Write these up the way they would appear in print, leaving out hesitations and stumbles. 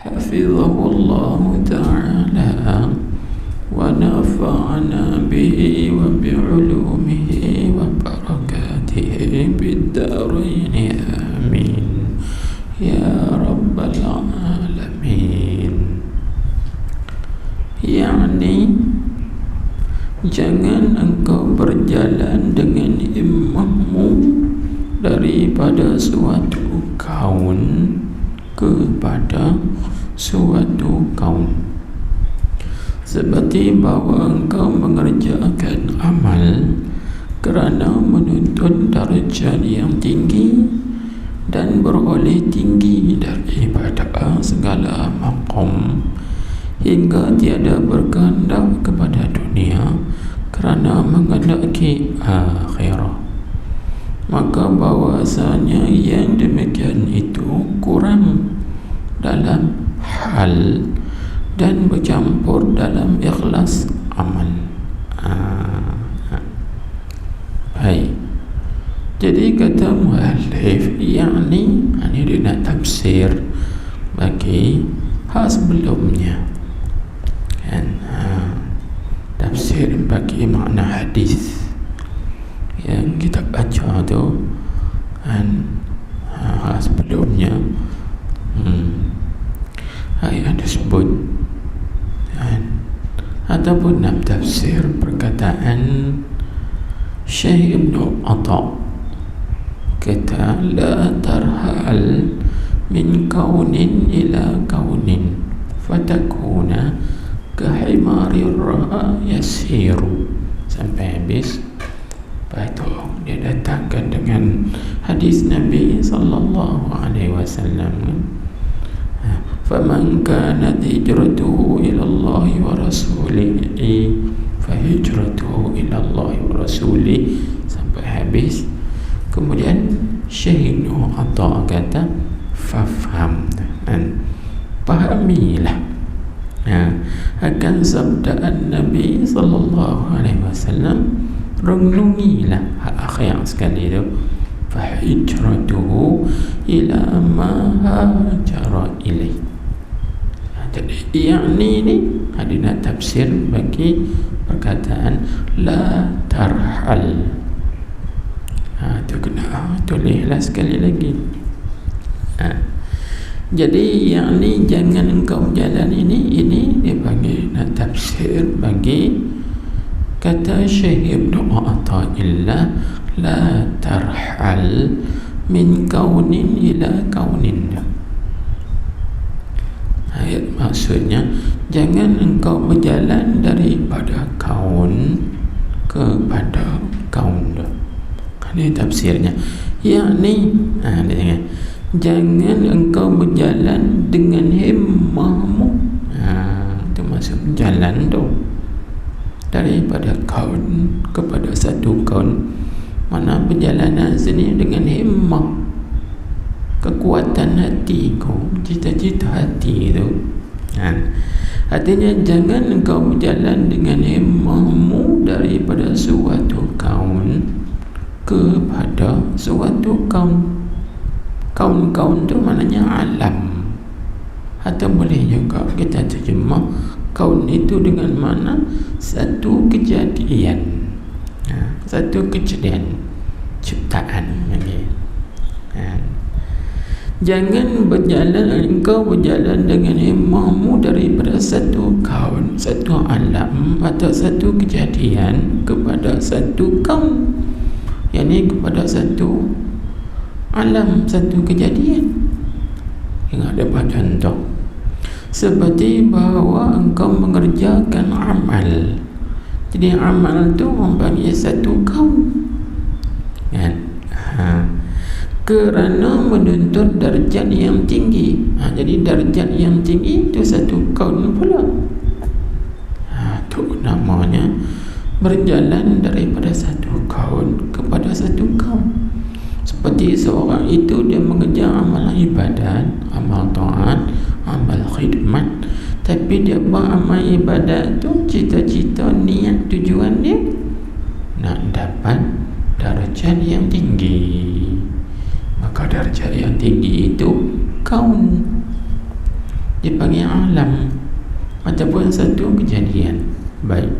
hafizahullahu ta'ala wa nafa'ana bihi wa bi'ulumihi wa barakatihi bid-darain amin ya rabbal alamin. yakni jangan engkau berjalan dengan himmahmu daripada suatu kaun kepada suatu kaun, seperti bahawa engkau mengerjakan amal kerana menuntut darjat yang tinggi dan beroleh tinggi daripada segala maqam, hingga tiada berkehendak kepada dunia kerana menghendaki akhirah, maka bahwasanya yang demikian itu kurang dalam hal dan bercampur dalam ikhlas amal. Baik, jadi kata muallif yakni ini dia nak tafsir bagi hal sebelumnya kan, tafsir bagi makna hadis yang kita baca tu kan, sebelumnya ayat disebut kan, ataupun nak tafsir perkataan Syekh Ibn Atta kata la tarhal min kaunin ila kaunin fatakuna kahimari ra'a yasiru sampai habis. Lepas tu dia datangkan dengan hadis Nabi sallallahu alaihi wasallam, faman kanat hijratuhu ila Allah wa rasulihi fa hijratuhu ila Allah wa rasulihi sampai habis. Kemudian Syekh Ibn Atta kata fafham dan pahamilah akan sabdaan Nabi sallallahu alaihi wasallam, renungilah akhir sekali tu, fa hijratuhu ila ma hajara ilaih. Jadi yakni ni ada nak tafsir bagi perkataan la tarhal. Tu kena tulislah sekali lagi. Jadi yakni jangan engkau berjalan ini dia panggil nak tafsir bagi kata Syekh Ibn Atha'illah la tarhal min kaunin ila kaunin. Ayat maksudnya jangan engkau berjalan daripada kaun kepada kaun. Ini tafsirnya. Yakni jangan engkau berjalan dengan himmahmu. Itu maksud jalan tu, daripada kaun kepada satu kaun. Mana perjalanan sini dengan himmah, kekuatan hatiku, cita-cita hati tu. Artinya jangan engkau berjalan dengan himmahmu daripada suatu kaun kepada suatu kaun. Kaun-kaun tu maknanya alam, atau boleh juga kita terjemah kaun itu dengan makna satu kejadian, satu kejadian ciptaan. Jangan engkau berjalan dengan himmahmu daripada satu kaun, satu alam atau satu kejadian kepada satu kaun, yakni kepada satu alam, satu kejadian yang ada pada contoh seperti bahawa engkau mengerjakan amal. Jadi amal tu mempunyai satu kaun kan, kerana menuntut darjat yang tinggi. Jadi darjat yang tinggi itu satu kaun pula. Itu namanya berjalan daripada satu kaun kepada satu kaun. Seperti seorang itu dia mengejar amal ibadat, amal taat, amal khidmat, tapi dia buat amal ibadat tu cita-cita, niat, tujuan dia nak dapat darjat yang tinggi. Maka darjat yang tinggi itu kaun. dipanggil alam ataupun satu kejadian. Baik.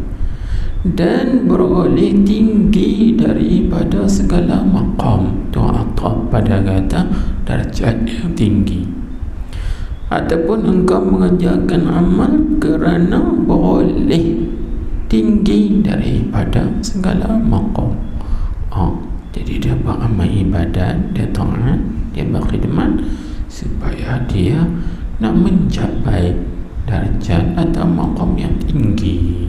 Dan beroleh tinggi daripada segala maqam. Tu atap pada kata darjat yang tinggi. Ataupun engkau mengerjakan amal kerana beroleh tinggi daripada segala maqam. Jadi dia beramal ibadat, dia taat, dia berkhidmat supaya dia nak mencapai darjat atau maqam yang tinggi.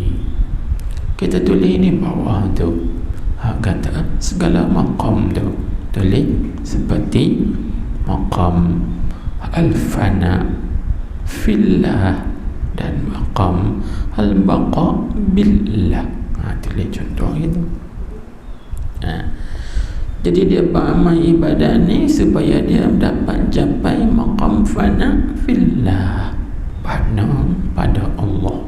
Kita tulis ini bawah tu, kata segala maqam tu, tulis seperti maqam al-fana fillah dan maqam al-baqa billah. Tulis contoh gitu. Jadi dia beramal ibadat ni supaya dia dapat capai maqam fana fillah, fana pada Allah,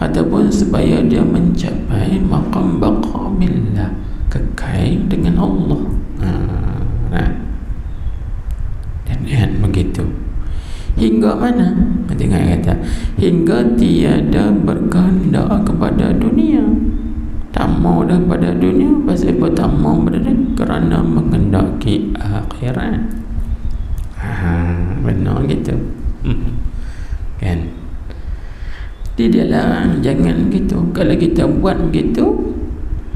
ataupun supaya dia mencapai maqam baqa billah, kekal dengan Allah. Dan begitu hingga mana? Tengok kata hingga tiada berkehendak kepada dunia. Tak mau daripada dunia. Pasal apa tak mau pada dunia? Kerana mengendaki akhirat. Benar gitu. Kan? Dia larang jangan gitu. Kalau kita buat gitu,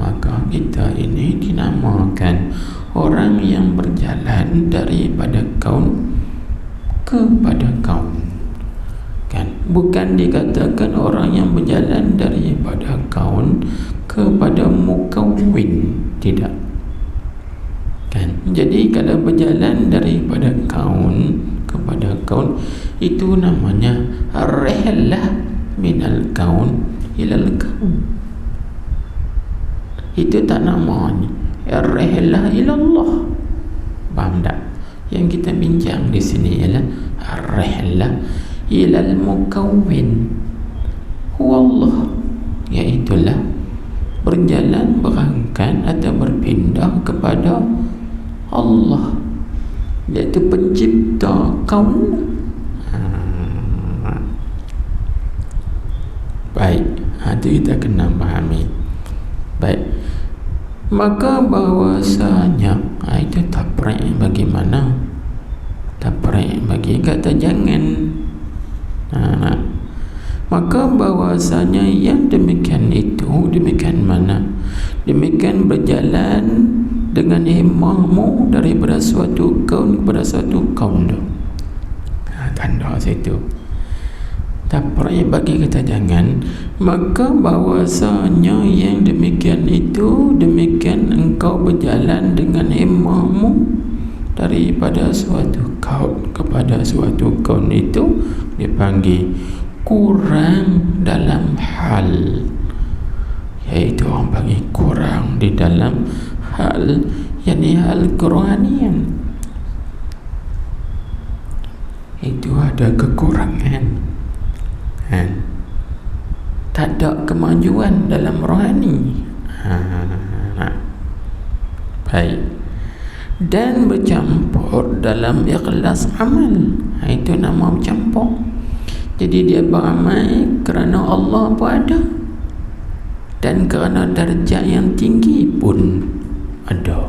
maka kita ini dinamakan orang yang berjalan daripada kaun kepada kaun. Kan? Bukan dikatakan orang yang berjalan daripada kaun kepada mukawwin. Tidak. Kan? Jadi kalau berjalan daripada kaun kepada kaun, itu namanya rihlah minal kaun ilal kaun. Itu tak namanya rihlah ilallah. Faham tak? Yang kita bincang di sini ialah rihlah ilal mukawwin huwa Allah, iaitulah berjalan, berangkat atau berpindah kepada Allah, iaitu pencipta kaun. Baik, itu kita kena fahami. Baik, maka bahawasanya itu tafriq. Bagaimana tafriq? Bagi kata jangan. Maka bahawasanya yang demikian itu, demikian mana? Demikian berjalan dengan himmahmu daripada suatu kaun kepada suatu kaun tu. Tanda situ. Tafriq bagi kita jangan. Maka bahawasanya yang demikian itu, demikian engkau berjalan dengan himmahmu daripada suatu kaun kepada suatu kaun, itu dipanggil kurang dalam hal, iaitu orang panggil kurang di dalam hal, yakni hal kerohanian. Itu ada kekurangan, tak ada kemajuan dalam rohani. Baik. Dan bercampur dalam ikhlas amal, itu nama bercampur. Jadi dia beramal kerana Allah pun ada, dan kerana darjat yang tinggi pun ada.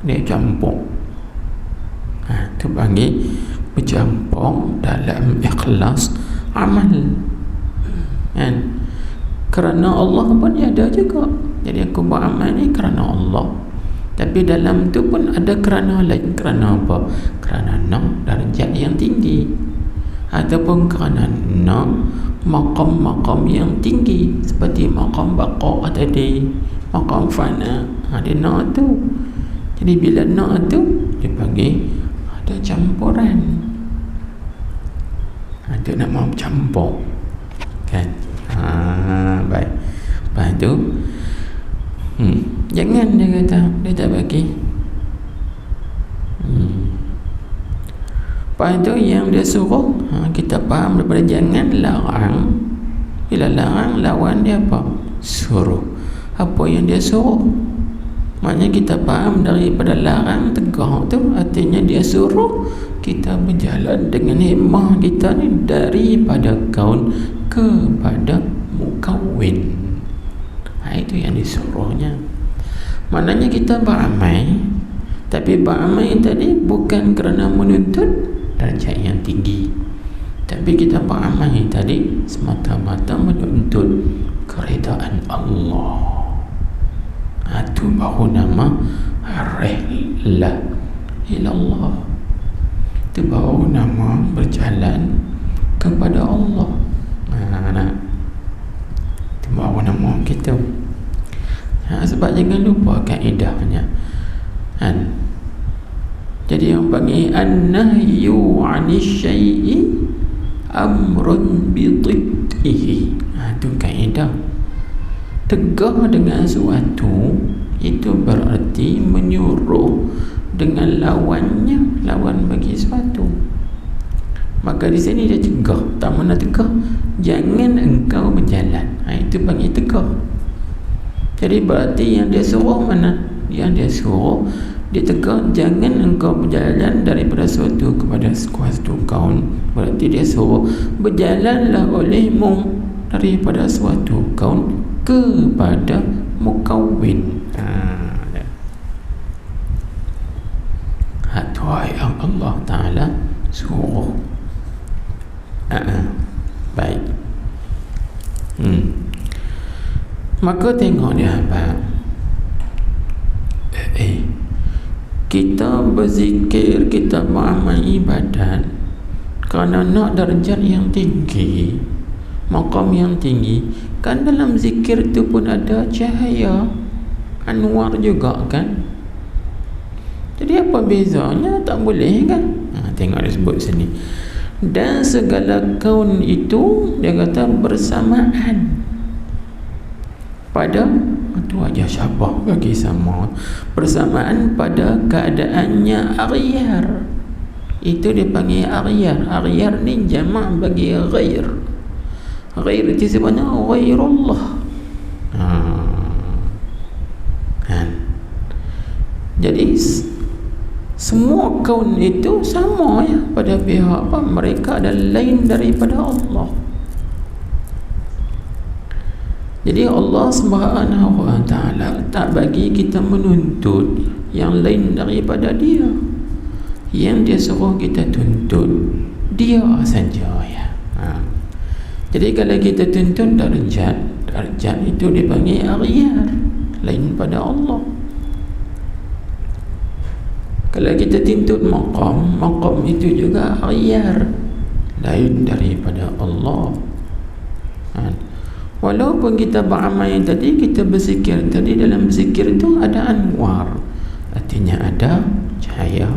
Dia campur. Itu panggil bercampur dalam ikhlas amal. Kan? Kerana Allah pun dia ada juga. Jadi aku beramal ni kerana Allah, tapi dalam tu pun ada kerana lain. Kerana apa? Kerana nak darjat yang tinggi, ataupun kerana nak maqam-maqam yang tinggi, seperti maqam baqa tadi, maqam fana. Dia nak tu. Jadi bila nak tu, dia panggil ada campuran. Itu nama campur. Kan? Baik. Lepas tu jangan, dia kata, dia tak bagi. Lepas tu yang dia suruh, kita faham daripada jangan, larang. Bila larang, lawan dia apa? Suruh. Apa yang dia suruh? Maknanya kita faham daripada larang tegak tu, artinya dia suruh, kita berjalan dengan himmah kita ni daripada kaun kepada mukawwin. Itu yang disuruhnya. Maknanya kita beramal, tapi beramal tadi bukan kerana menuntut darjat yang tinggi, tapi kita beramal tadi semata-mata menuntut keridaan Allah. Itu baru nama rihlah ilallah. Itu baru nama berjalan kepada Allah. Itu baru nama kita. Sebab jangan lupa kaedahnya. Jadi yang panggil an-nahyu 'anis syai'i amrun bi dhiddihi. Itu kaedah. Tegah dengan sesuatu itu berarti menyuruh dengan lawannya, lawan bagi sesuatu. Maka di sini dia cegah. Tak mana tegah? Jangan engkau berjalan. Itu panggil tegah. Jadi berarti yang dia suruh mana? Yang dia suruh, dia tegak, jangan engkau berjalan daripada suatu kepada suatu kaun. Berarti dia suruh berjalanlah olehmu daripada suatu kaun kepada mukawwin. Itu yang Allah Ta'ala suruh. Baik. Maka tengok dia apa? Kita berzikir, kita beramal ibadat kerana nak darjat yang tinggi, maqam yang tinggi. Kan dalam zikir tu pun ada cahaya anwar juga kan. Jadi apa bezanya? Tak boleh kan? Tengok dia sebut sini. Dan segala kaun itu dia kata bersamaan pada itu aja syabah bagi sama, bersamaan pada keadaannya aghyar. Itu dipanggil aghyar. Aghyar ni jamak bagi ghair. Ghair itu sebenarnya ghairullah. Jadi semua kaun itu sama ya pada pihak apa? Mereka adalah lain daripada Allah. Jadi Allah Subhanahu wa Ta'ala tak bagi kita menuntut yang lain daripada Dia. Yang Dia suruh kita tuntut Dia saja ya. Jadi kalau kita tuntut darjat itu dipanggil aghyar, lain pada Allah. Kalau kita tuntut maqam itu juga aghyar, lain daripada Allah. Walaupun kita beramal tadi, kita berzikir tadi, dalam berzikir itu ada anwar, artinya ada cahaya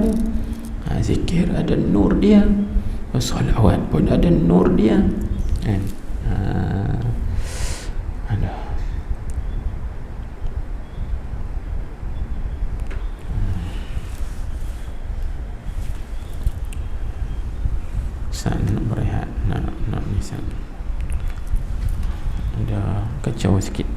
dia. Zikir ada nur dia, salawat pun ada nur dia. Ada. Nak berehat, nak misal. Ada kacau sikit.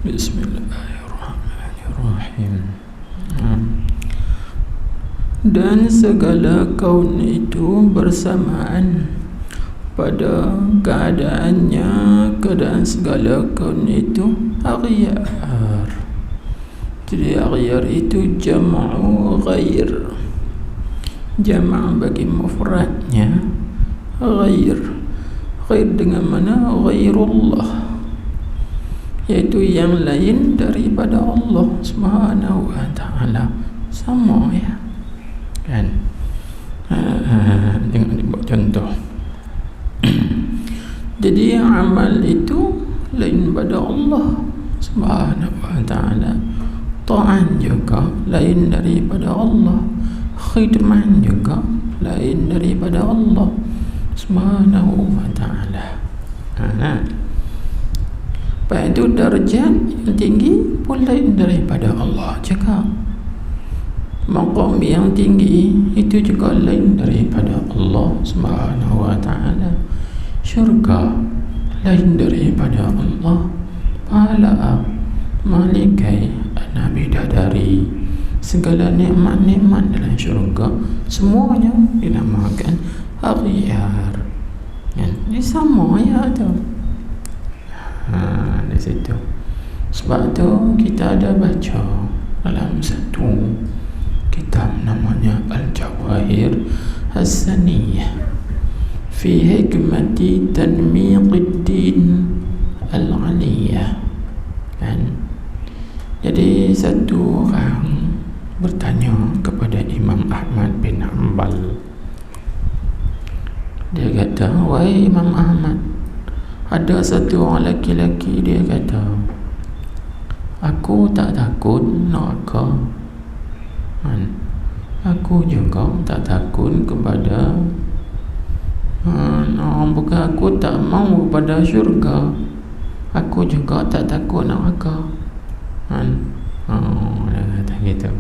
Bismillahirrahmanirrahim. Dan segala kaun itu bersamaan pada keadaannya, keadaan segala kaun itu aghyar. Jadi aghyar itu jam'u ghair. Jama' bagi mufradnya ghair. Ghair dengan mana? Ghairullah, yaitu yang lain daripada Allah Subhanahu wa ta'ala. Sama ya kan? Jangan dibuat contoh. Jadi amal itu lain pada Allah Subhanahu wa ta'ala. Ta'an juga lain daripada Allah. Khidmat juga lain daripada Allah Subhanahu wa ta'ala. Lepas itu darjat yang tinggi pun lain daripada Allah juga. Maqam yang tinggi itu juga lain daripada Allah Subhanahu wa ta'ala. Syurga lain daripada Allah. Pahala, malikai, bidadari, segala nikmat-nikmat dalam syurga semuanya dinamakan akhyar. Ini sama ya tu. Di situ. Sebab tu kita ada baca dalam satu kitab namanya Al-Jawahir As-Saniyah fi hikmati tanmiqiddin al-aliyah kan. Jadi satu orang bertanya kepada Imam Ahmad bin Hanbal. Dia kata, wahai Imam Ahmad, ada satu orang lelaki, dia kata, aku tak takut neraka. Aku juga tak takut kepada bukan aku tak mau pada syurga, aku juga tak takut neraka. Dia kata gitu.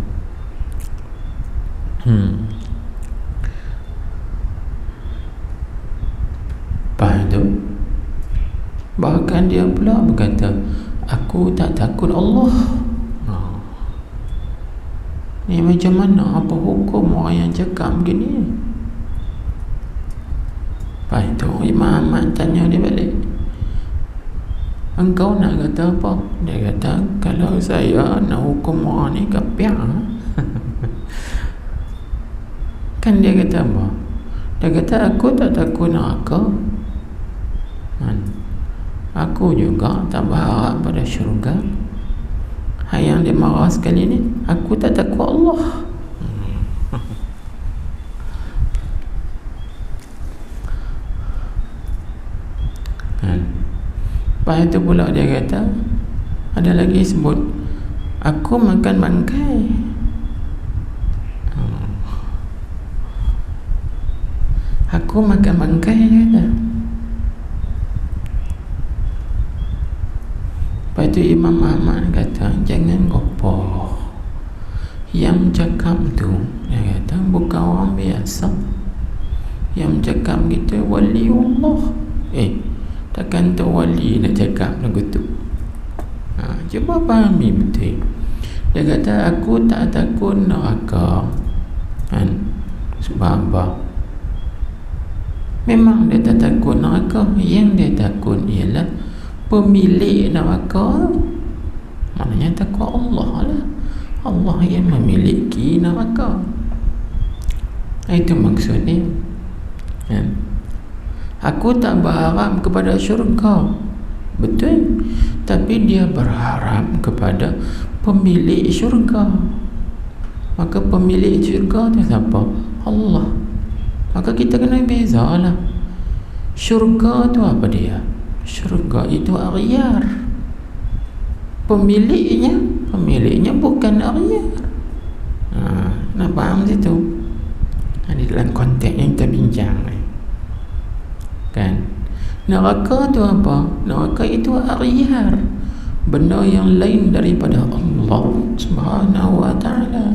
Lepas tu bahkan dia pula berkata, aku tak takut Allah. Ni macam mana, apa hukum orang yang cakap begini? Lepas tu Imam Ahmad tanya dia balik, engkau nak kata apa? Dia kata, kalau saya nak hukum orang ni kafir. Kan dia kata apa? Dia kata, aku tak takut neraka, aku juga tak berharap pada syurga. Yang dia marah sekali ni, aku tak takut Allah. Lepas itu pula dia kata, ada lagi sebut, aku makan bangkai. Aku makan bangkai, dia kata. Lepas itu Imam Ahmad kata, jangan gopoh. Yang cakap tu, dia kata, bukan orang biasa. Yang cakap gitu waliullah. Takkan tu wali nak cakap lagu tu. Cuba fahami betul. Dia kata, aku tak takut neraka. Sebab apa? Memang dia tak takut neraka. Yang dia takut ialah pemilik neraka. Maknanya takut Allah lah. Allah yang memiliki neraka. Itu maksudnya. Aku tak berharap kepada syurga, betul, tapi dia berharap kepada pemilik syurga. Maka pemilik syurga tu siapa? Allah. Maka kita kena bezalah. Syurga tu apa dia? Syurga itu akhyar. Pemiliknya bukan akhyar. Nak faham situ? Di dalam konteks yang kita bincang ni kan. Neraka tu apa? Neraka itu akhyar, benda yang lain daripada Allah Subhanahu wa ta'ala.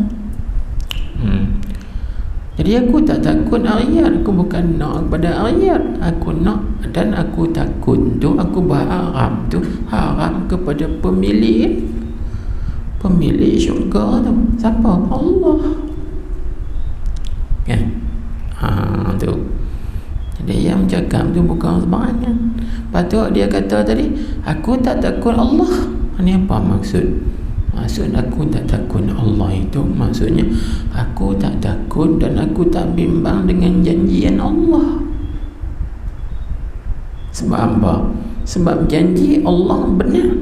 Jadi aku tak takut akhyar. Aku bukan nak kepada akhyar. Aku nak dan aku takut tu, aku berharap tu, harap kepada pemilik syurga tu. Siapa? Allah kan. Tu. Jadi yang cakap tu bukan sembarangan. Lepas tu dia kata tadi, aku tak takut Allah. Ini apa maksud? Maksud aku tak takut Allah itu maksudnya aku tak takut dan aku tak bimbang dengan janjian Allah. Sebab apa? Sebab janji Allah benar.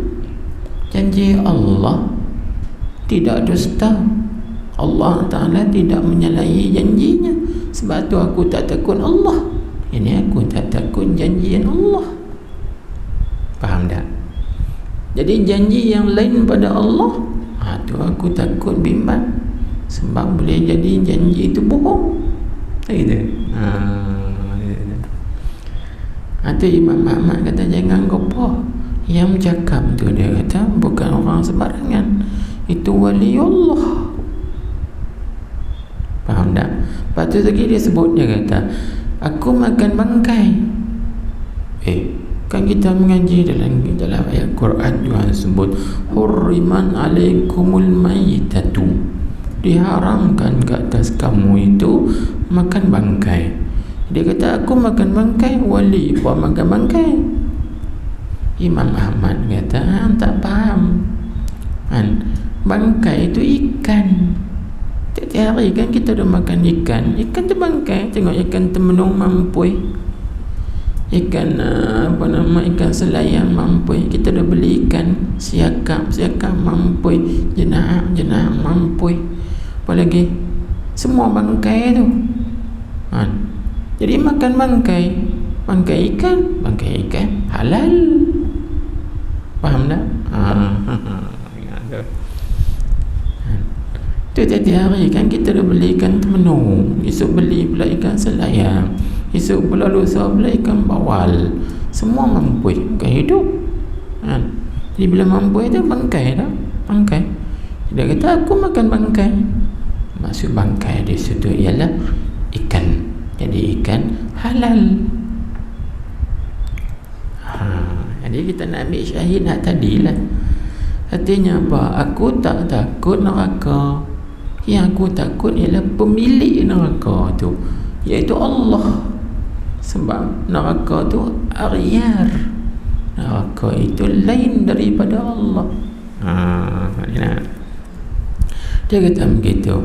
Janji Allah tidak dusta. Allah Ta'ala tidak menyalahi janjinya. Sebab tu aku tak takut Allah. Ini aku tak takut janjian Allah. Faham tak? Jadi janji yang lain pada Allah, tu aku takut bimbang. Sebab boleh jadi janji itu bohong. Gitu. Itu Imam Ahmad kata jangan gopoh. Yang cakap tu dia kata bukan orang sembarangan. Itu wali Allah. Faham tak? Lepas tu lagi dia sebut, dia kata aku makan bangkai. Kan kita mengaji dalam ayat Quran Tuhan sebut hurriman alaikumul maitatu, diharamkan ke atas kamu itu makan bangkai. Dia kata aku makan bangkai, wali pun makan bangkai. Imam Ahmad kata tak faham kan, bangkai itu ikan. Tiap hari kan kita dah makan ikan tu bangkai. Tengok ikan temenung mampui, ikan ikan selayang mampui. Kita dah beli ikan siakap mampui, jenah mampui, apa lagi, semua bangkai tu kan. Jadi makan bangkai ikan halal. Faham tak? Tu tiap hari kan kita dah beli ikan temenung, esok beli pula ikan selayang, esok pula lusa pula ikan bawal. Semua mampui, bukan hidup kan? Jadi bila mampui tu bangkai dah, bangkai. Dia kata aku makan bangkai. Maksud bangkai di situ ialah ikan. Jadi ikan halal. Jadi kita nak ambil syahidat tadilah. Artinya apa? Aku tak takut neraka. Yang aku takut ialah pemilik neraka tu, iaitu Allah. Sebab neraka tu aghyar. Neraka itu lain daripada Allah. Dia kata begitu.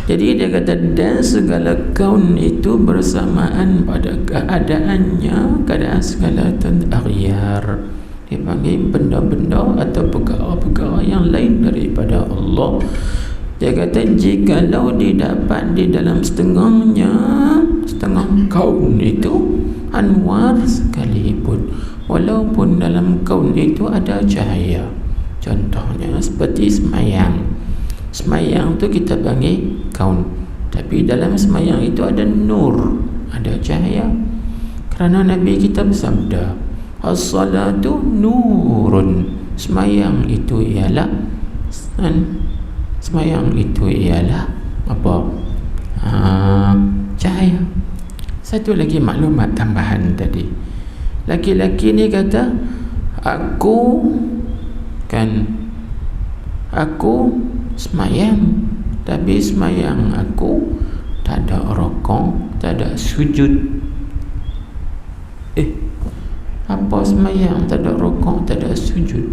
Jadi dia kata dan segala kaun itu bersamaan pada keadaannya, keadaan segala aghyar. Dipanggil benda-benda atau perkara-perkara yang lain daripada Allah. Dia kata jikalau didapat di dalam setengah kaun itu anwar sekalipun, walaupun dalam kaun itu ada cahaya. Contohnya seperti semayang tu kita panggil kaun, tapi dalam semayang itu ada nur, ada cahaya. Kerana Nabi kita bersabda as-salatu nurun, semayang itu ialah apa? Cahaya. Satu lagi maklumat tambahan tadi. Laki-laki ni kata aku semayang, tapi semayang aku tak ada rukuk, tak ada sujud. Apa semayang tak ada rukuk, tak ada sujud?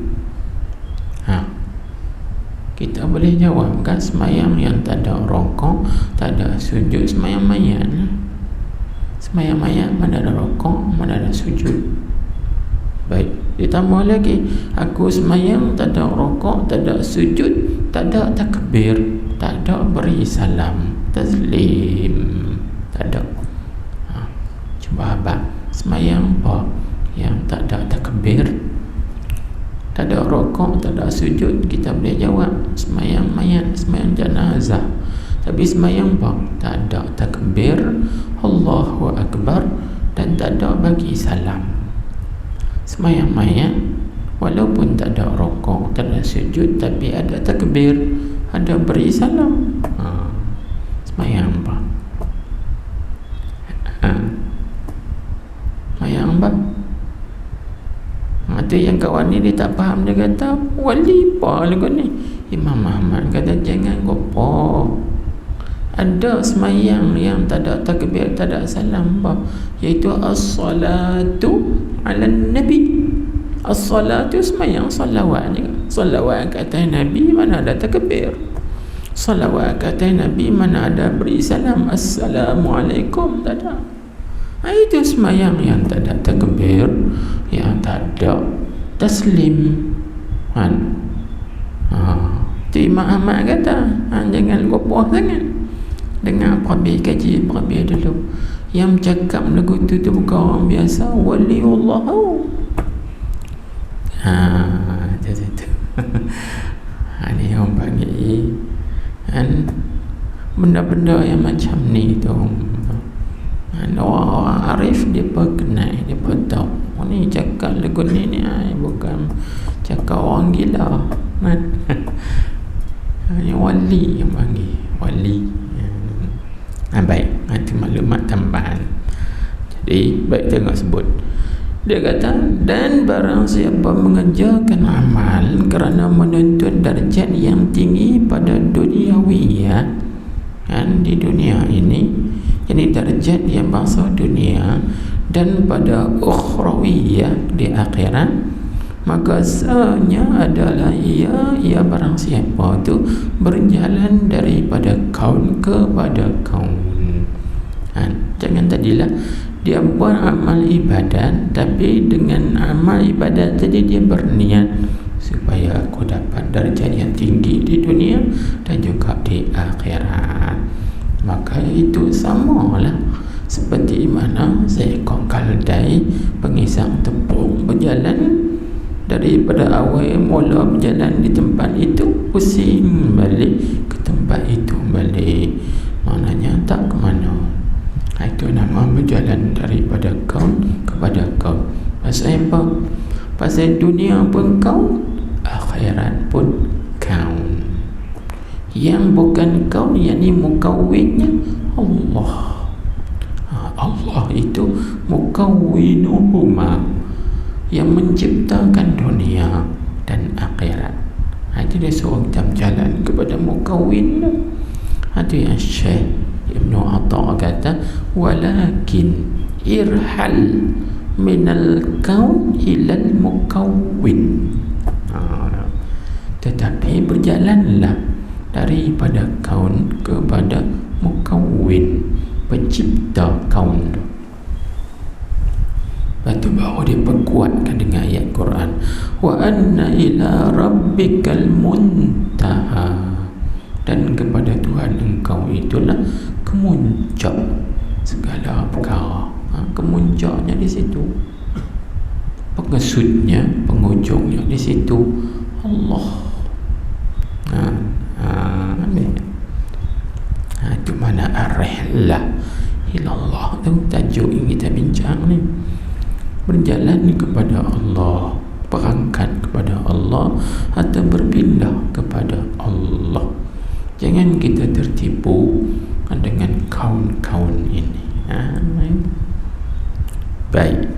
Kita boleh jawab kan, semayang yang tak ada rukuk, tak ada sujud, semayang mayat. Semayang mayat mana ada rukuk, mana ada sujud. Baik, ditambah lagi aku semayang tak ada rukuk, tak ada sujud, tak ada takbir, tak ada beri salam taslim, tak ada. Cuba abang semayang apa yang tak ada takbir, tak ada rukuk, tak ada sujud? Kita boleh jawab semayang mayat, semayang jenazah. Tapi semayang apa? Tak ada takbir, Allahu Akbar, dan tak ada bagi salam. Semayang mayat walaupun tak ada rukuk, tak ada sujud, tapi ada takbir, ada beri salam. Semayang apa? Semayang apa? Itu yang kawan ni dia tak faham. Dia kata wali apa lagu ni? Imam Ahmad kata jangan gopoh. Ada semayang yang tak ada takbir, tak ada salam apa? Iaitu as-salatu ala nabi. As-salatu semayang salawat ni. Salawat ke atas Nabi, mana ada takbir. Salawat ke atas Nabi, mana ada beri salam, Assalamualaikum, tak ada. Itu semayang yang tak ada takbir, yang tak ada taslim kan. Tu Imam Ahmad kata, jangan gopoh sangat. Dengar Prabi, kaji Prabi dulu. Yang cakap lagu tu bukan orang biasa, waliullahu. Macam tu. Ni orang panggil kan, benda-benda yang macam ni tu. Orang arif dia pun kenal, dia pun tahu. Ni cakap lagu ni bukan cakap orang gila kan. Yang wali yang panggil wali. Baik, itu maklumat tambahan. Jadi baik, tengok sebut. Dia kata, dan barang siapa mengerjakan amal kerana menuntut darjat yang tinggi pada duniawiyah kan, di dunia ini, ini darjat yang bangsa dunia, dan pada ukhrawiyah di akhirat, maka sanya adalah ia barang siapa tu berjalan daripada kaun kepada kaun. Jangan tadilah dia buat amal ibadat, tapi dengan amal ibadat tadi dia berniat supaya aku dapat darjat yang tinggi di dunia dan juga di akhirat. Maka itu samalah seperti mana seekor keldai pengisap tepung berjalan daripada awal mula berjalan di tempat itu, pusing balik ke tempat itu balik, maknanya tak ke mana. Itu nama berjalan daripada kaun kepada kaun. Pasal apa? Pasal dunia pun kaun, akhirat pun kaun. Yang bukan kaun, yakni mukawwinnya Allah. Allah itu mukawwinuhuma, yang menciptakan dunia dan akhirat. Itu dia suruh kita berjalan kepada mukawwin. Itu yang Syekh Ibnu Atta kata, walakin irhal minal kaun ilal mukawwin. Tetapi berjalanlah daripada kaun kepada mukawwin, pencipta kaun tu. Lepas tu baru dia perkuatkan dengan ayat Quran, wa anna ila rabbikal muntaha, dan kepada Tuhan engkau itulah kemuncak segala perkara. Kemuncaknya di situ, pengesutnya, penghujungnya di situ Allah. Itu mana ar-rihlah ilallah tu tajuk yang kita bincang ni. Berjalan kepada Allah, berangkat kepada Allah, atau berpindah kepada Allah. Jangan kita tertipu dengan kaun-kaun ini. Baik.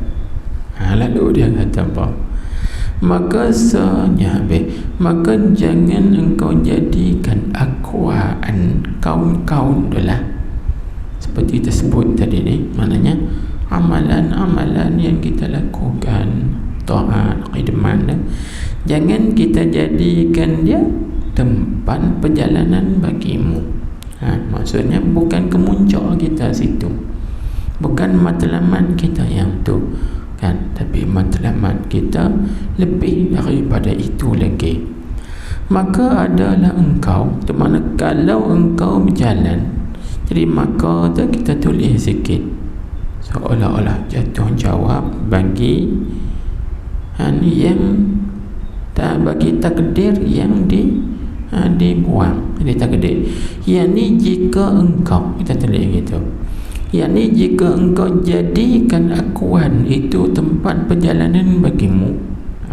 Lalu dia kata apa? Maka maka jangan engkau jadikan akwaan kaun-kaun itulah, seperti kita sebut tadi ni, maknanya amalan-amalan yang kita lakukan, taat, khidmat, jangan kita jadikan dia tempat perjalanan bagimu. Maksudnya bukan kemuncak kita situ, bukan matlamat kita yang tu kan, tapi matlamat kita lebih daripada itu lagi. Maka adalah engkau, di mana kalau engkau berjalan, jadi maka tu kita tulis sikit seolah-olah jatuh jawab bagi yang tak, bagi takdir yang dibuang, di takdir. Yang ni jika engkau, kita tulis gitu, yang ni jika engkau jadikan akuan itu tempat perjalanan bagimu.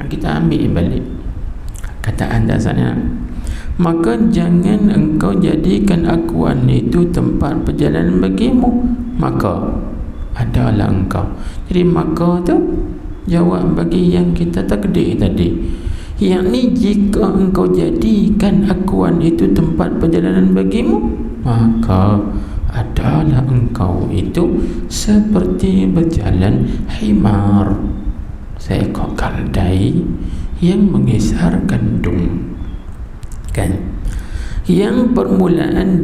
Kita ambil balik kataan dasarnya, maka jangan engkau jadikan akuan itu tempat perjalanan bagimu, maka adalah engkau. Jadi maka tu jawab bagi yang kita takdir tadi. Yang ni jika engkau jadikan akuan itu tempat perjalanan bagimu, maka adalah engkau itu seperti berjalan himar, seekor keldai yang mengisar gandum, kan? Yang permulaan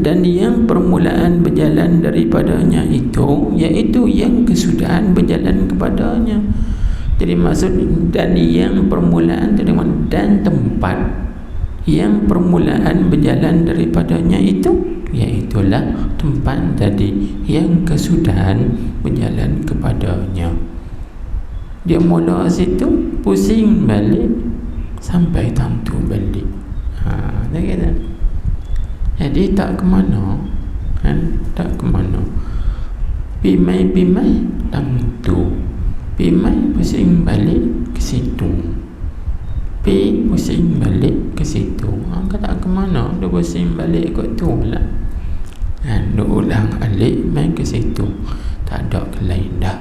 berjalan daripadanya itu, iaitu yang kesudahan berjalan kepadanya. Jadi maksud dan yang permulaan itu dan tempat yang permulaan berjalan daripadanya itu, iaitulah tempat tadi yang kesudahan berjalan kepadanya. Dia mula situ, pusing balik sampai tentu balik. Dia kata, jadi tak ke mana, kan? Tak ke mana. Pimai tentu. Pimai pusing balik ke situ. Pusing balik ke situ. Kau tak ke mana? Dia pusing balik kot tu lah. Dia ulang alik main ke situ. Tak ada ke lain dah.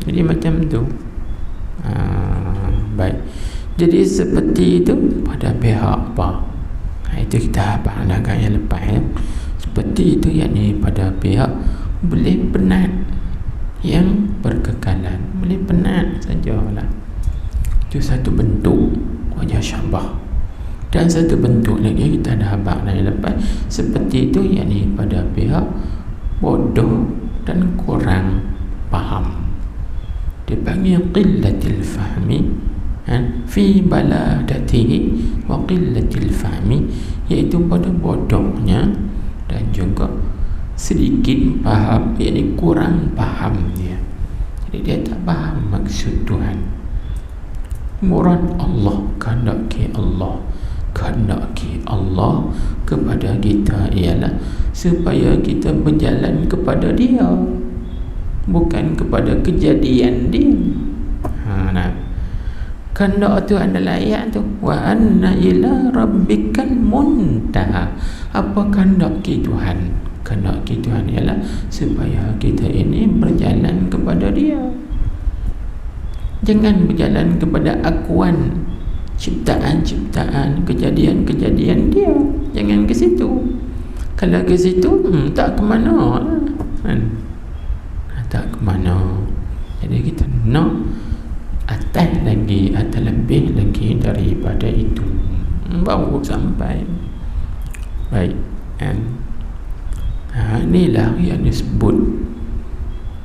Jadi macam tu. Baik. Jadi seperti itu pada pihak apa? Itu kita bahangkan yang lepas ya. Seperti itu yakni pada pihak boleh penat yang berkekalan, boleh penat sajalah. Itu satu bentuk wajah syabah. Dan satu bentuk lagi kita dah bahang yang lepas, seperti itu yakni pada pihak bodoh dan kurang faham. Dipanggil qillatil fahmi fi baladatihi wa qillatil fahmi, iaitu pada bodohnya dan juga sedikit faham, iaitu kurang faham dia. Jadi dia tak faham maksud Tuhan. Murad Allah, kehendaki Allah kepada kita ialah supaya kita berjalan kepada Dia, bukan kepada kejadian dia. Kehendak tu adalah ayat tu, wa anna ila rabbikal muntaha. Apa kehendak Tuhan? Kehendak Tuhan ialah supaya kita ini berjalan kepada Dia. Jangan berjalan kepada akuan ciptaan-ciptaan, kejadian-kejadian Dia. Jangan ke situ. Kalau ke situ tak ke mana kan? Tak ke mana. Jadi kita nak atas lagi, atau lebih lagi daripada itu, baru sampai. Baik, kan? Inilah yang disebut,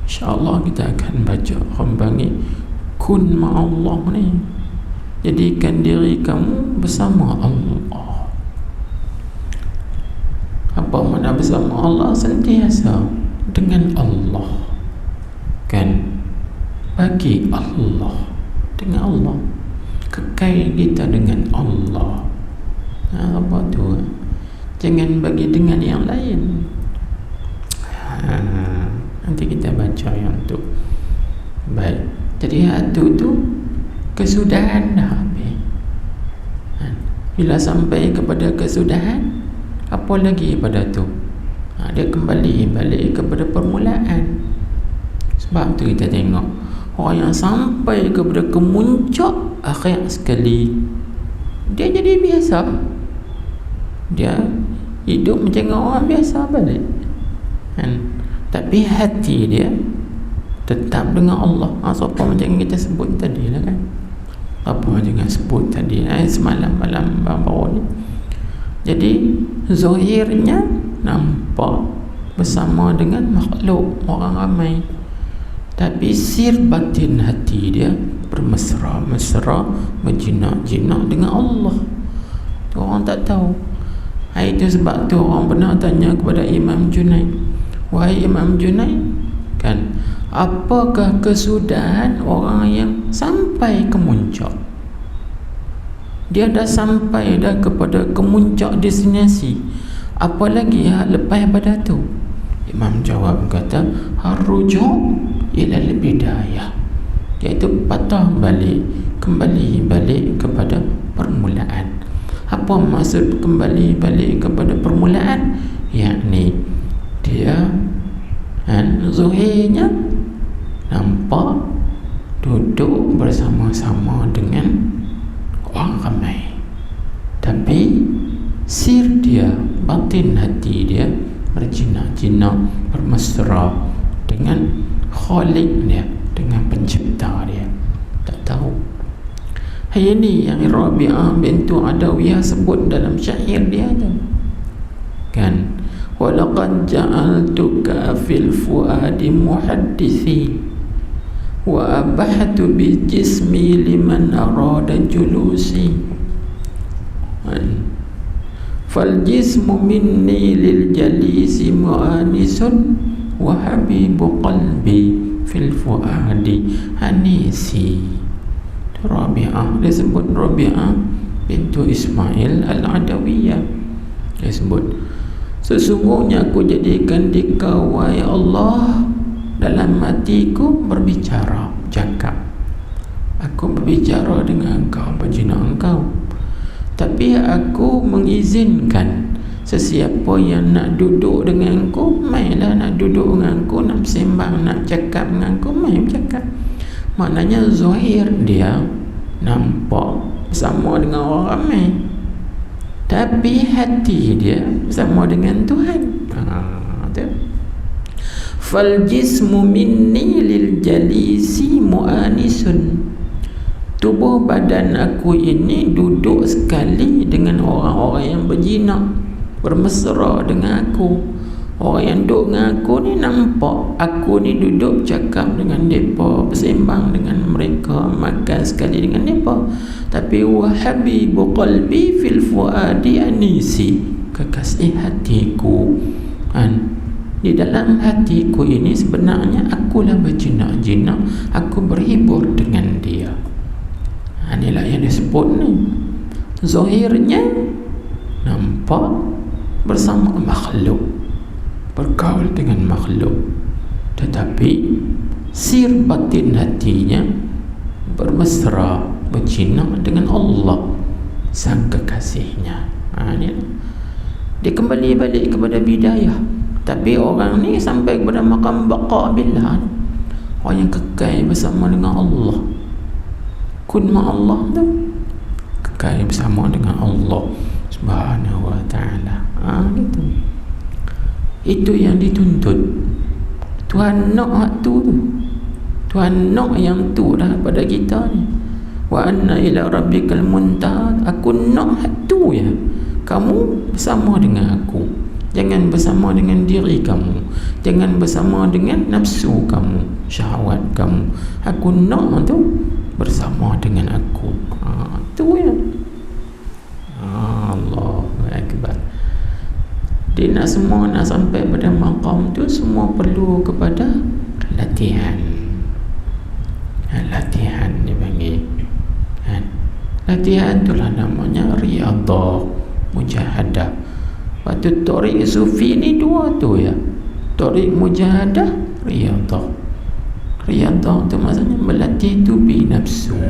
InsyaAllah kita akan baca kembali kun ma'allah ni. Jadikan diri kamu bersama Allah. Apa makna bersama Allah? Sentiasa dengan Allah, kan? Bagi Allah, dengan Allah, kekal kita dengan Allah. Apa tu? Jangan bagi dengan yang lain. Nanti kita baca yang tu. Baik. Jadi hatu tu kesudahan dah habis. Bila sampai kepada kesudahan, apa lagi pada tu? Dia kembali balik kepada permulaan. Sebab tu kita tengok orang yang sampai kepada kemuncak akhir sekali, dia jadi biasa. Dia hidup macam orang biasa balik, kan? Tapi hati dia tetap dengan Allah. Apa macam kita sebut tadi lah, kan? Apa jangan sebut tadi semalam malam baru ni. Jadi zahirnya nampak bersama dengan makhluk, orang ramai, tapi sir batin hati dia bermesra-mesra, berjinak-jinak dengan Allah. Tu orang tak tahu. Itu sebab tu orang pernah tanya kepada Imam Junaid, wahai Imam Junaid, kan, apakah kesudahan orang yang sampai ke muncak? Dia dah sampai dah kepada kemuncak destinasi, apa lagi lepas pada tu? Imam jawab kata, haruju ila al-bidayah, iaitu patah balik, kembali balik kepada permulaan. Apa maksud kembali balik kepada permulaan? Yakni dia zuhirnya nampak duduk bersama-sama dengan orang ramai, tapi sir dia, batin hati dia berjinak-jinak, bermesra dengan Khalik dia, dengan pencipta dia. Tak tahu Ini yang Rabi'ah bintu Adawiyah sebut dalam syair dia tu kan, walaqad ja'altuka fil fuadi muhaddisi wa abahtu bi jismi liman arada julusi. Fal jismu minni lil jalisi mu'anisun wa habibu qalbi fil fuadi anisi. Rabi'ah, dia sebut Rabi'ah bintu Ismail al-Adawiyah. Dia sebut, sesungguhnya aku jadikan dikau wahai Allah dalam hatiku berbicara, cakap. Aku berbicara dengan engkau, berzina engkau. Tapi aku mengizinkan sesiapa yang nak duduk dengan engkau, mainlah nak duduk dengan engkau, nak sembang, nak cakap dengan engkau, main cakap. Maknanya zahir dia nampak bersama dengan orang ramai, tapi hati dia bersama dengan Tuhan. Fal jismu minni lil jalisi mu'anisun. Tubuh badan aku ini duduk sekali dengan orang-orang yang berzina, bermesra dengan aku. Orang yang duduk dengan aku ni nampak aku ni duduk cakap dengan mereka, bersembang dengan mereka, makan sekali dengan mereka. Tapi wahabibu qalbi fil fuadi anisi, kekasih hatiku kan, di dalam hatiku ini sebenarnya akulah berjinak-jinak, aku berhibur dengan dia. Inilah yang disebut ni, zahirnya nampak bersama makhluk, bergaul dengan makhluk, tetapi sir batin hatinya bermesra, berjinak dengan Allah sang kekasihnya. Dia kembali balik kepada bidayah. Tapi orang ni sampai kepada maqam baqa billah, orang yang kekal bersama dengan Allah, kun ma Allah tu, kekal bersama dengan Allah Subhanahu wa ta'ala. Gitu. Itu yang dituntut. Tuhan nak hak tu. Tuhan nak yang tu dah pada kita ni. Wa anna ila rabbikal muntaha. Aku nak hak tu ya. Kamu bersama dengan aku. Jangan bersama dengan diri kamu. Jangan bersama dengan nafsu kamu, syahwat kamu. Aku nak tu bersama dengan aku. Tu ya. Allahu Akbar. Dia nak semua nak sampai pada maqam tu, semua perlu kepada latihan. Latihan dia panggil. Latihan itulah namanya riadah, mujahadah. Waktu tarik sufi ni dua tu ya. Tarik mujahadah, riadah. Riadah itu maksudnya melatih tubi nafsu.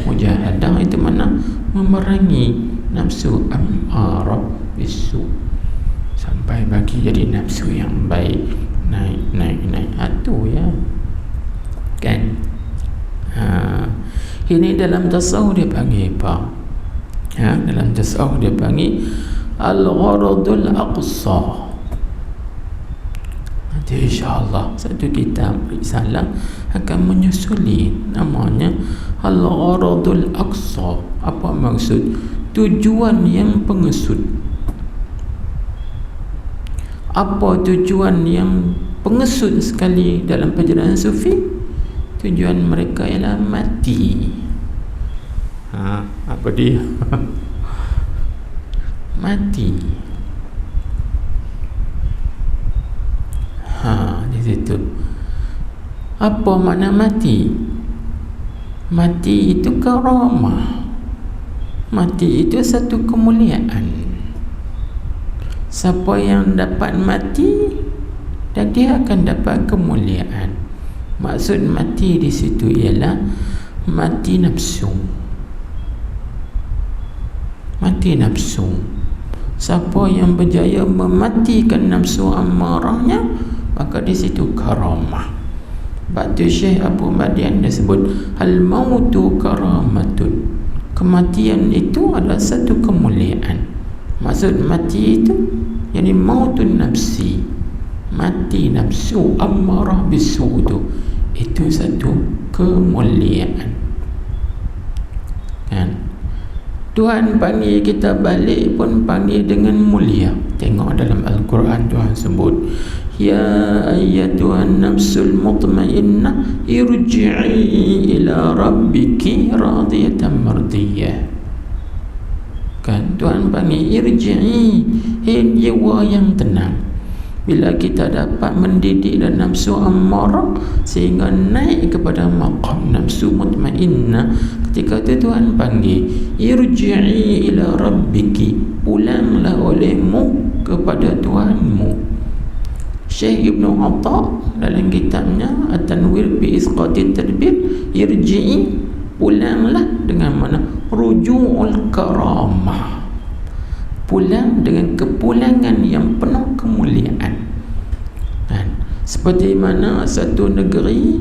Mujahadah itu mana memerangi nafsu ammarah bisu sampai bagi jadi nafsu yang baik, naik. Itu ya kan. Ini dalam tasawuf dia panggil apa? Dalam tasawuf dia panggil al-gharadul aqsa. Nanti insyaAllah satu kitab risalah akan menyusuli namanya al-gharadul aqsa. Apa maksud? Tujuan yang pengesut. Apa tujuan yang pengesut sekali dalam perjalanan sufi? Tujuan mereka ialah mati. Apa dia? Mati. Di situ. Apa makna mati? Mati itu karamah. Mati itu satu kemuliaan. Siapa yang dapat mati, dan dia akan dapat kemuliaan. Maksud mati di situ ialah mati nafsu. Mati nafsu. Siapa yang berjaya mematikan nafsu amarahnya, maka di situ karamah. Batu Syekh Abu Madian dia sebut al-mautu karamatun. Kematian itu adalah satu kemuliaan. Maksud mati itu yani mautun nafsi, mati nafsu ammarah bisu itu satu kemuliaan kan. Tuhan panggil kita balik pun panggil dengan mulia. Tengok dalam Al-Quran Tuhan sebut, ya ayyatuhan nafsul mutmainnah irji'i ila rabbiki radiyatan mardiyah. Kan Tuhan panggil irji'i, jiwa yang tenang. Bila kita dapat mendidik dan nafsu ammarah sehingga naik kepada maqam nafsu mutmainnah, ketika itu Tuhan panggil irji'i ila rabbiki, pulanglah olehmu kepada Tuhanmu. Syekh Ibn Atta dalam kitabnya At-Tanwir bi Isqati Tadbir, irji'i, pulanglah dengan mana? Ruju'ul karamah, pulang dengan kepulangan yang penuh kemuliaan. Seperti mana satu negeri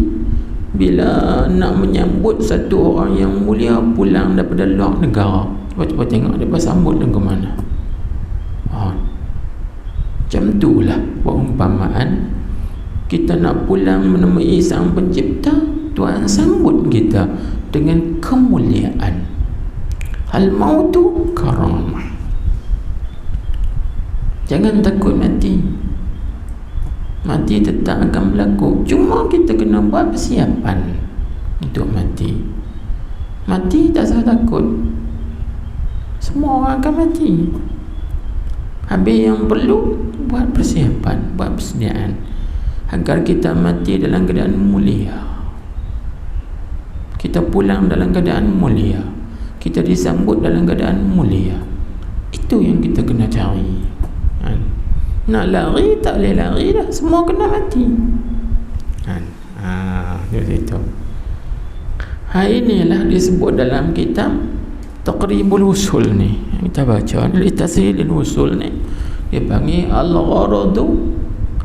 bila nak menyambut satu orang yang mulia pulang daripada luar negara, cuba tengok dia bersambut dengan ke mana. Macam itulah perumpamaan kita nak pulang menemui Sang Pencipta, Tuhan sambut kita dengan kemuliaan. Al-mautu karamah. Jangan takut mati. Mati tetap akan berlaku, cuma kita kena buat persiapan untuk mati. Mati tak usah takut, semua orang akan mati. Habis yang perlu buat persiapan, buat persediaan agar kita mati dalam keadaan mulia, kita pulang dalam keadaan mulia, kita disambut dalam keadaan mulia. Itu yang kita kena cari. Nak lari tak boleh lari dah, semua kena mati. Itu. Inilah disebut dalam kitab Taqribul Usul ni, kita baca li Tashilil Usul ni, dia panggil al-gharadu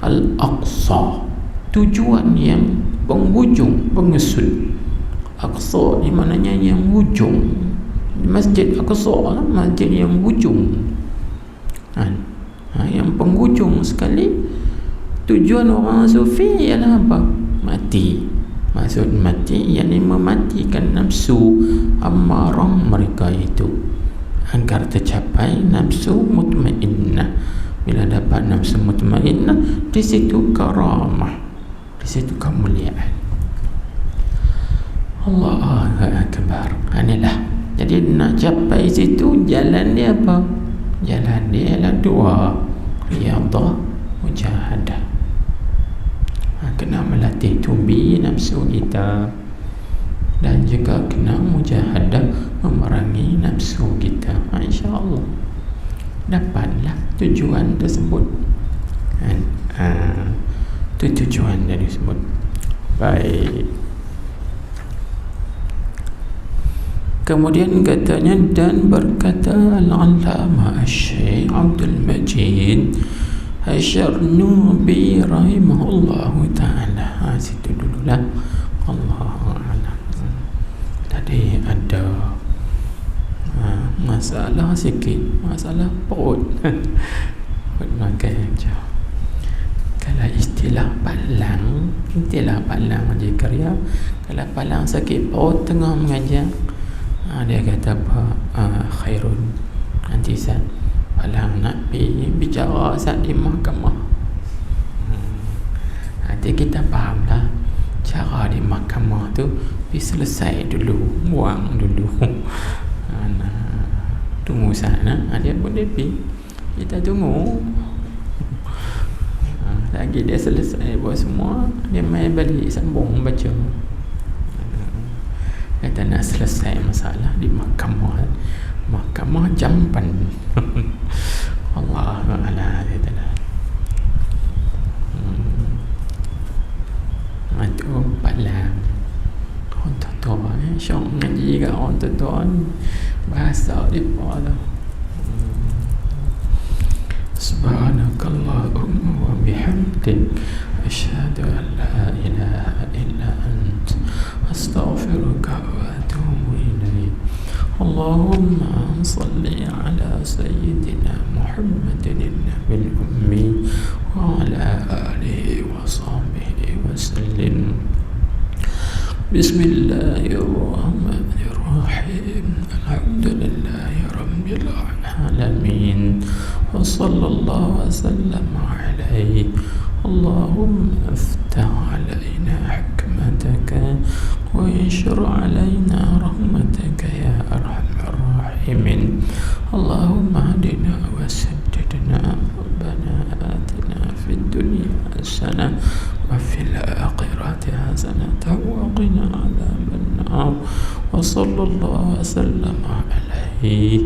al-aqsa, tujuan yang penghujung, pengesud. Aqsa ni maknanya yang hujung. Masjid Aqsa, masjid yang hujung. Yang penghujung sekali. Tujuan orang sufi ialah apa? Mati. Maksud mati yakni mematikan nafsu ammarah mereka itu agar tercapai nafsu mutmainnah. Bila dapat nafsu mutmainnah, di situ karamah, di situ kemuliaan. Allahu akbar. Inilah. Jadi nak capai situ, jalan dia apa? Jalan dia ialah dua, riyadhah, mujahadah. Kena melatih tumbi nafsu kita, dan juga kena mujahadah memerangi nafsu kita. InsyaAllah dapatlah tujuan tersebut. Itu tujuan yang disebut. Baik. Kemudian katanya, dan berkata Al-Allamah Syekh Abdul Majid Asy-Syarnubi rahimahullahu ta'ala. Situ dululah. Allahu a'lam. Tadi ada masalah sikit, masalah perut. Perut makan je. Kalau istilah palang je karya. Kalau palang sakit perut tengah mengajar, dia kata apa? Khairun, nanti saat palang nak bicara saat di mahkamah. Nanti kita fahamlah cara di mahkamah tu, selesai dulu, buang dulu. Tunggu sana, dia boleh pergi, kita tunggu. Lagi dia selesai buat semua, dia main balik sambung baca. Kata nak selesai masalah di mahkamah, mahkamah jamban. Allah Ta'ala. Itu palang orang tua, syok ngaji kat orang tua ni, bahasa mereka lah. Subhanakallahumma wa bihamdik, asyhadu an la ilaha illa ant, astaghfiruka wa atubu ilaik. Allahumma salli ala sayyidina Muhammadin nabiyil ummi wa ala alihi wa sahbihi wa sallim. Bismillahirrahmanirrahim. Alhamdulillahi العالمين وصلى الله وسلم عليه. اللهم افتح علينا حكمتك وانشر علينا رحمتك يا أرحم الراحمين. اللهم اهدنا وسددنا. ربنا آتنا في الدنيا حسنة وفي الآخرة حسنة وقنا عذاب النار. وصلى الله وسلم عليه.